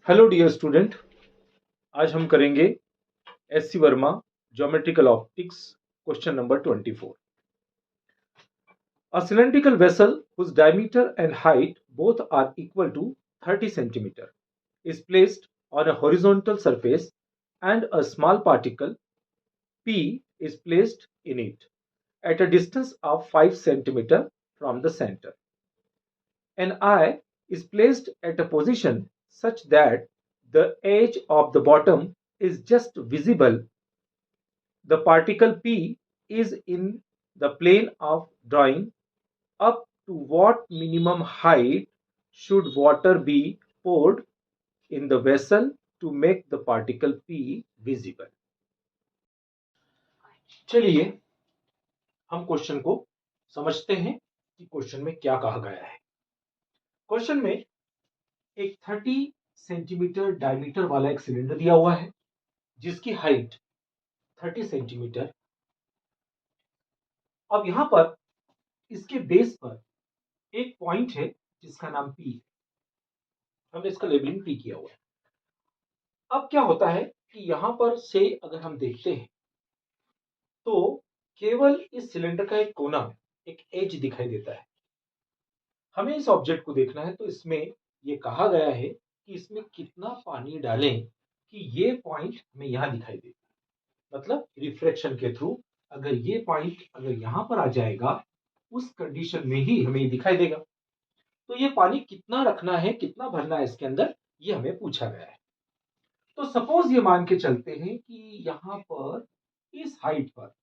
Hello dear student. आज हम करेंगे SC Verma geometrical optics question number 24। A cylindrical vessel whose diameter and height both are equal to 30 centimeter is placed on a horizontal surface and a small particle P is placed in it at a distance of 5 centimeter from the center. An eye is placed at a position such that the edge of the bottom is just visible. The particle P is in the plane of drawing. Up to what minimum height should water be poured in the vessel to make the particle P visible? चलिए हम question को समझते हैं कि question में क्या कहा गया है। क्वेश्चन में एक 30 सेंटीमीटर डायमीटर वाला एक सिलेंडर दिया हुआ है जिसकी हाइट 30 सेंटीमीटर। अब यहां पर इसके बेस पर एक पॉइंट है जिसका नाम P है। हमने इसका लेबलिंग P किया हुआ है। अब क्या होता है कि यहां पर से अगर हम देखते हैं तो केवल इस सिलेंडर का एक कोना में एक एज दिखाई देता है। हमें इस ऑब्जेक्ट को देखना है तो इसमें यह कहा गया है कि इसमें कितना पानी डालें कि ये पॉइंट हमें यहां दिखाई दे। मतलब रिफ्रैक्शन के थ्रू अगर ये पॉइंट अगर यहां पर आ जाएगा उस कंडीशन में ही हमें दिखाई देगा। तो ये पानी कितना रखना है, कितना भरना है इसके अंदर, ये हमें पूछा गया है। तो सपोज ये मान के चलते हैं कि यहां पर इस हाइट पर,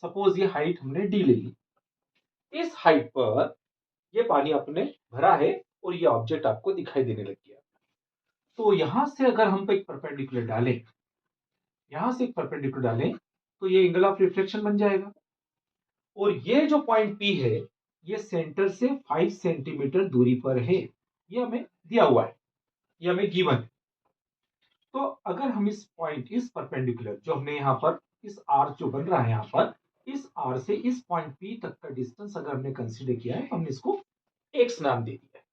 सपोज ये हाइट हमने डी ले ली, इस हाइट पर ये पानी अपने भरा है और ये ऑब्जेक्ट आपको दिखाई देने लग गया। तो यहां से अगर हम एक परपेंडिकुलर डालें, यहां से एक परपेंडिकुलर डालें तो ये एंगल ऑफ रिफ्लेक्शन बन जाएगा। और ये जो पॉइंट पी है ये सेंटर से 5 सेंटीमीटर दूरी पर है। ये हमें दिया हुआ है, ये हमें गिवन है। तो अगर हम इस पॉइंट, इस परपेंडिकुलर जो हमने यहाँ पर इस आर जो बन रहा है यहाँ पर, इस आर से इस पॉइंट पी तक का डिस्टेंस अगर हमने कंसीडर किया है तो हमने इसको एक्स नाम दे दिया है।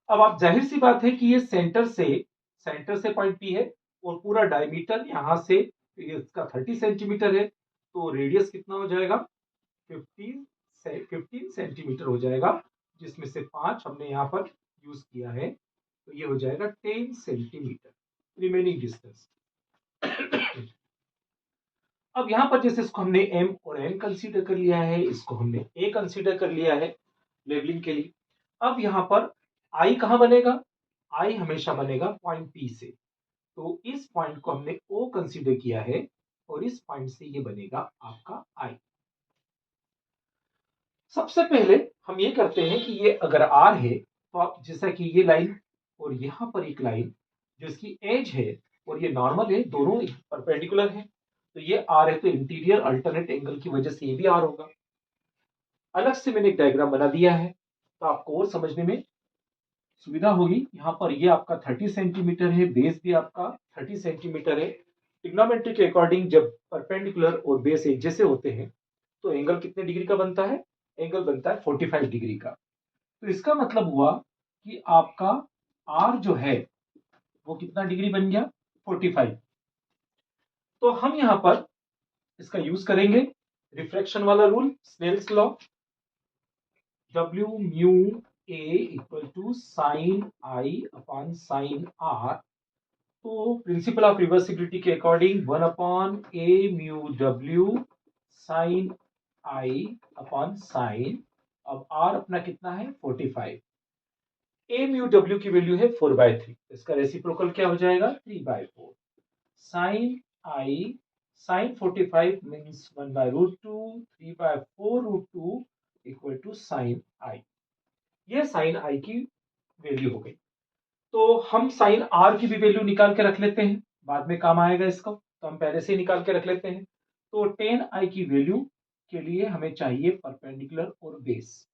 अब आप जाहिर सी बात है कि ये सेंटर से पॉइंट पी है और पूरा डायमीटर यहां से इसका 30 सेंटीमीटर है। तो रेडियस कितना हो जाएगा, 15 सेंटीमीटर हो जाएगा, जिसमें से 5 हमने यहाँ पर यूज किया है। तो ये हो जाएगा 10 सेंटीमीटर रिमेनिंग डिस्टेंस। अब यहां पर जैसे इसको हमने m और n कंसीडर कर लिया है, इसको हमने a कंसीडर कर लिया है लेबलिंग के लिए। अब यहां पर i कहां बनेगा, i हमेशा बनेगा पॉइंट p से। तो इस पॉइंट को हमने o कंसीडर किया है और इस पॉइंट से ये बनेगा आपका i। सबसे पहले हम ये करते हैं कि ये अगर r है तो आप जैसा कि ये लाइन और यहां पर एक लाइन जो इसकी एज है और ये नॉर्मल है, दोनों परपेंडिकुलर है। तो ये r है तो इंटीरियर अल्टरनेट एंगल की वजह से ये भी r होगा। अलग से मैंने एक डायग्राम बना दिया है तो आपको और समझने में सुविधा होगी। यहाँ पर ये आपका 30 सेंटीमीटर है, बेस भी आपका 30 सेंटीमीटर है। ट्रिग्नोमेट्री के अकॉर्डिंग जब परपेंडिकुलर और बेस एक जैसे होते हैं तो एंगल कितने डिग्री का बनता है, एंगल बनता है 45 डिग्री का। तो इसका मतलब हुआ कि आपका r जो है वो कितना डिग्री बन गया, 45। तो हम यहां पर इसका यूज करेंगे रिफ्रैक्शन वाला rule, Snell's law, W mu A equal to sine I upon sine R। तो प्रिंसिपल ऑफ रिवर्सिबिलिटी के according 1 upon A mu W sine I upon sine, अब R अपना कितना है 45। A म्यू W की value है 4/3, इसका रेसिप्रोकल क्या हो जाएगा 3/4। Sine I sine 45 means 1/√2, 3/4√2 equal to sine I। ये साइन I की वैल्यू हो गई। तो हम साइन R की भी वैल्यू निकाल के रख लेते हैं, बाद में काम आएगा इसका, तो हम पहले से ही निकाल के रख लेते हैं। तो tan I की वैल्यू के लिए हमें चाहिए परपेंडिकुलर और बेस।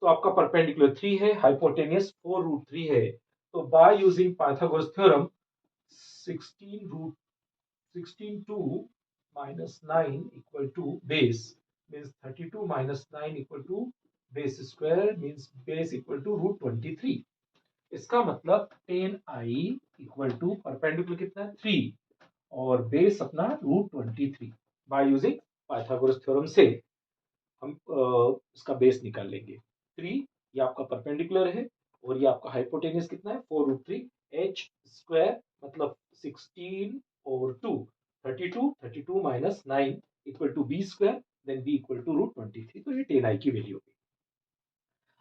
तो आपका परपेंडिकुलर 3 है, हाइपोटेनियस 4√3 है। तो by using Pythagoras theorem 16 2 minus 9 equal to base means 32 minus 9 equal to base square means base equal to √23। इसका मतलब 10i इक्वल टू परपेंडिकुलर कितना है 3 और बेस अपना √23 बाय यूजिंग पाइथागोरस थ्योरम से हम इसका बेस निकाल लेंगे। 3 ये आपका परपेंडिकुलर है और ये आपका हाइपोटेन्यूस कितना है 4√3 h स्क्वायर मतलब 16 और 2 32 32 minus 9 equal to b square then b equal to √23 तो ये 10i की वैल्यू होगी।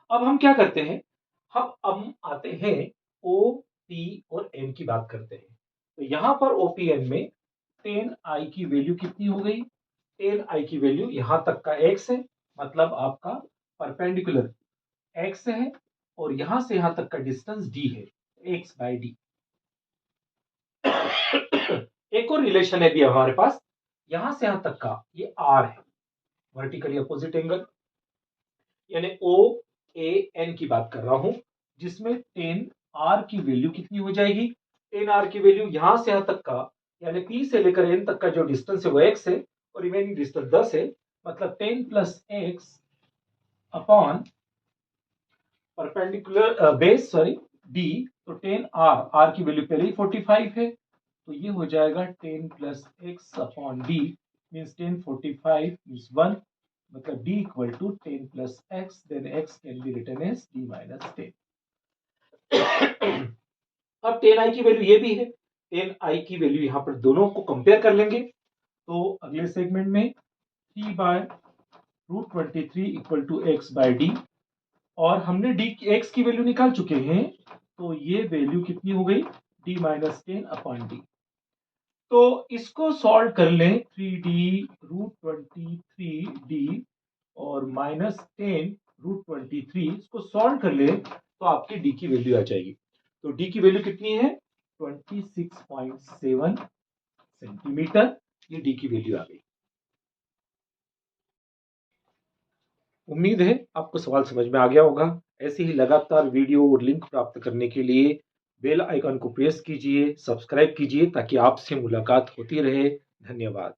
अब हम क्या करते हैं हम आते हैं ओ पी और एन की बात करते हैं। तो यहां पर ओपीएन में 10i की वैल्यू कितनी हो गई 10i की वैल्यू यहां तक का x है मतलब आपका परपेंडिकुलर x है और यहां से यहां तक का डिस्टेंस d है x बाय डी। एक और रिलेशन है भी हमारे पास यहां से यहां तक का ये r है वर्टिकली अपोजिट एंगल यानी ओ ए एन की बात कर रहा हूं जिसमें 10r की वैल्यू कितनी हो जाएगी 10r की वैल्यू यहां से यहां तक का यानी p से लेकर n तक का जो डिस्टेंस है वो x है और रिमेनिंग डिस्टेंस 10 है मतलब 10 plus x upon perpendicular base sorry d तो 10r की वैल्यू पहले ही 45 है तो ये हो जाएगा 10 plus x upon d means 10 45 means 1 मतलब d equal to 10 plus x then x can be written as d minus 10। अब 10i की वैल्यू ये भी है 10i की वैल्यू यहां पर दोनों को कंपेयर कर लेंगे तो अगले सेगमेंट में 3 by √23 equal to x by d और हमने d x की वैल्यू निकाल चुके हैं तो ये वैल्यू कितनी हो गई d माइनस 10 अपॉन डी। तो इसको सॉल्व कर लें 3d √23d और माइनस 10 √23 इसको सॉल्व कर लें तो आपकी d की वैल्यू आ जाएगी। तो d की वैल्यू कितनी है 26.7 सेंटीमीटर ये d की वैल्यू आ गई। उम्मीद है आपको सवाल समझ में आ गया होगा। ऐसे ही लगातार वीडियो और लिंक प्राप्त करने के लिए बेल आइकन को प्रेस कीजिए सब्सक्राइब कीजिए ताकि आपसे मुलाकात होती रहे। धन्यवाद।